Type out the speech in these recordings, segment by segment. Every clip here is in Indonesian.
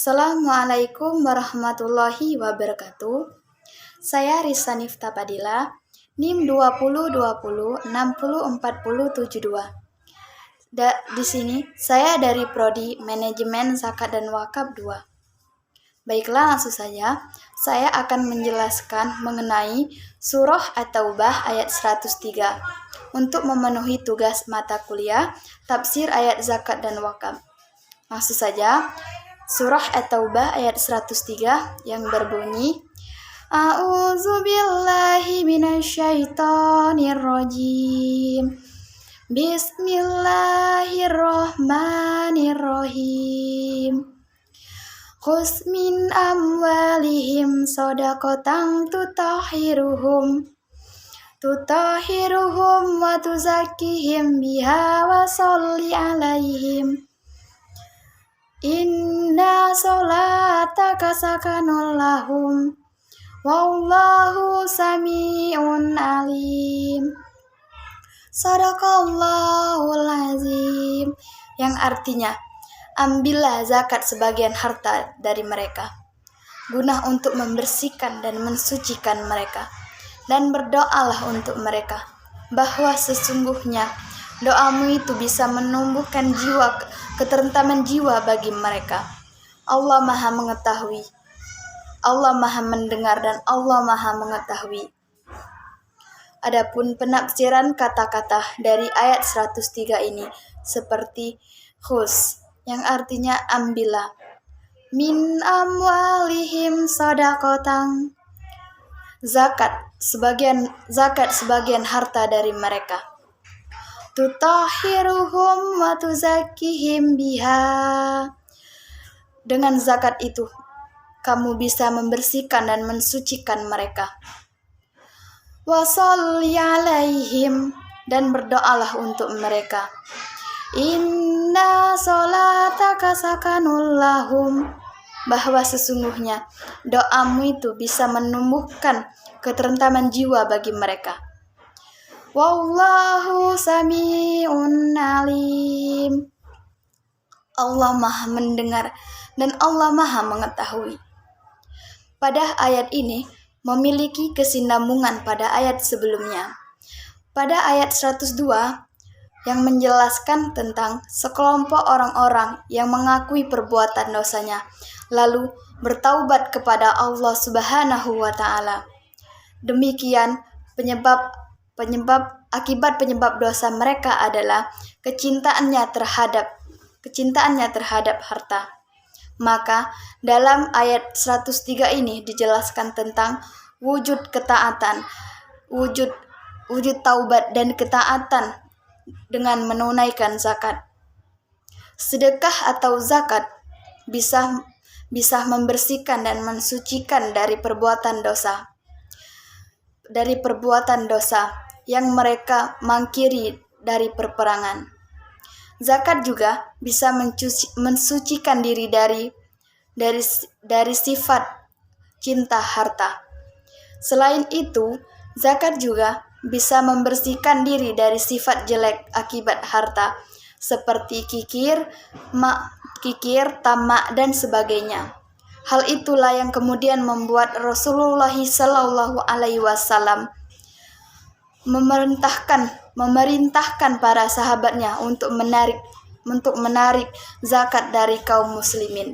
Assalamualaikum warahmatullahi wabarakatuh. Saya Risa Nifta Padilla, NIM 2020604072. Di sini saya dari Prodi Manajemen Zakat dan Wakaf 2. Baiklah, langsung saja saya akan menjelaskan mengenai Surah At-Taubah ayat 103 untuk memenuhi tugas mata kuliah tafsir ayat zakat dan wakaf. Langsung saja, Surah At-Taubah ayat 103 yang berbunyi, A'udzu billahi minasyaitonir rajim. Bismillahirrahmanirrahim. Khudz min amwalihim shadaqatan tutahhiruhum wa tuzakkihim biha wa sholli alaihim. Inna sholataka sakanun lahum wallahu sami'un alim. Shadaqallahul azim, yang artinya, ambillah zakat sebagian harta dari mereka, guna untuk membersihkan dan mensucikan mereka, dan berdoalah untuk mereka, bahwa sesungguhnya doamu itu bisa menumbuhkan keterentaman jiwa bagi mereka. Allah Maha mengetahui, Allah Maha mendengar, dan Allah Maha mengetahui. Adapun penafsiran kata-kata dari ayat 103 ini seperti khudz, yang artinya ambillah, min amwalihim shadaqatan, zakat sebagian harta dari mereka, tutahhiruhum wa tuzakkihim biha, dengan zakat itu kamu bisa membersihkan dan mensucikan mereka, wa sholli alaihim, dan berdoalah untuk mereka, inna sholataka sakanul lahum, bahwa sesungguhnya doamu itu bisa menumbuhkan keterentaman jiwa bagi mereka. Wallahu sami'un alim, Allah Maha mendengar dan Allah Maha mengetahui. Pada ayat ini memiliki kesinambungan pada ayat sebelumnya. Pada ayat 102 yang menjelaskan tentang sekelompok orang-orang yang mengakui perbuatan dosanya, lalu bertaubat kepada Allah Subhanahu wa Ta'ala. Demikian akibat penyebab dosa mereka adalah kecintaannya terhadap harta. Maka dalam ayat 103 ini dijelaskan tentang wujud ketaatan, wujud taubat dan ketaatan dengan menunaikan zakat. Sedekah atau zakat bisa membersihkan dan mensucikan dari perbuatan dosa yang mereka mangkiri dari perperangan. Zakat juga bisa mensucikan diri dari sifat cinta harta. Selain itu, zakat juga bisa membersihkan diri dari sifat jelek akibat harta, seperti kikir, tamak, dan sebagainya. Hal itulah yang kemudian membuat Rasulullah SAW memerintahkan para sahabatnya untuk menarik zakat dari kaum muslimin.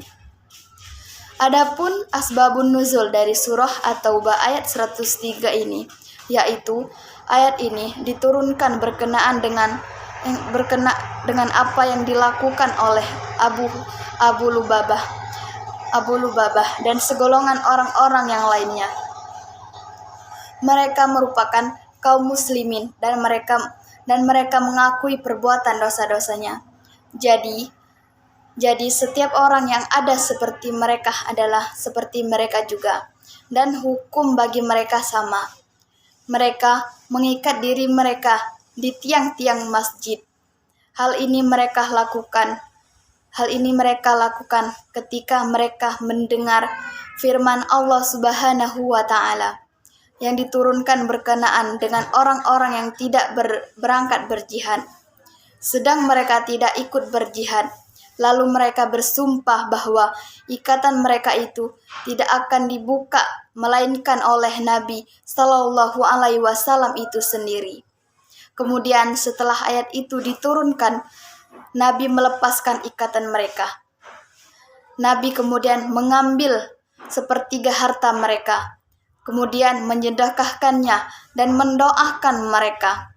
Adapun asbabun nuzul dari surah At-Taubah ayat 103 ini, yaitu ayat ini diturunkan berkenaan dengan apa yang dilakukan oleh Abu Lubabah dan segolongan orang-orang yang lainnya. Mereka merupakan kaum muslimin dan mereka mengakui perbuatan dosa-dosanya. Jadi setiap orang yang ada seperti mereka adalah seperti mereka juga, dan hukum bagi mereka sama. Mereka mengikat diri mereka di tiang-tiang masjid. Hal ini mereka lakukan ketika mereka mendengar firman Allah Subhanahu wa Ta'ala yang diturunkan berkenaan dengan orang-orang yang tidak berangkat berjihad, sedang mereka tidak ikut berjihad. Lalu mereka bersumpah bahwa ikatan mereka itu tidak akan dibuka melainkan oleh Nabi Shallallahu Alaihi Wasallam itu sendiri. Kemudian setelah ayat itu diturunkan, Nabi melepaskan ikatan mereka. Nabi kemudian mengambil sepertiga harta mereka, kemudian menyedekahkannya dan mendoakan mereka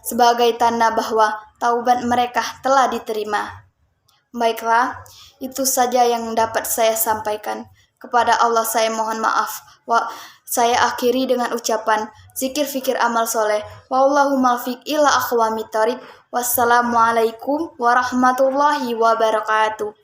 sebagai tanda bahwa taubat mereka telah diterima. Baiklah, itu saja yang dapat saya sampaikan. Kepada Allah saya mohon maaf. Saya akhiri dengan ucapan zikir fikir amal soleh. Wallahu malfiq ila akhwami thariq. Wassalamualaikum warahmatullahi wabarakatuh.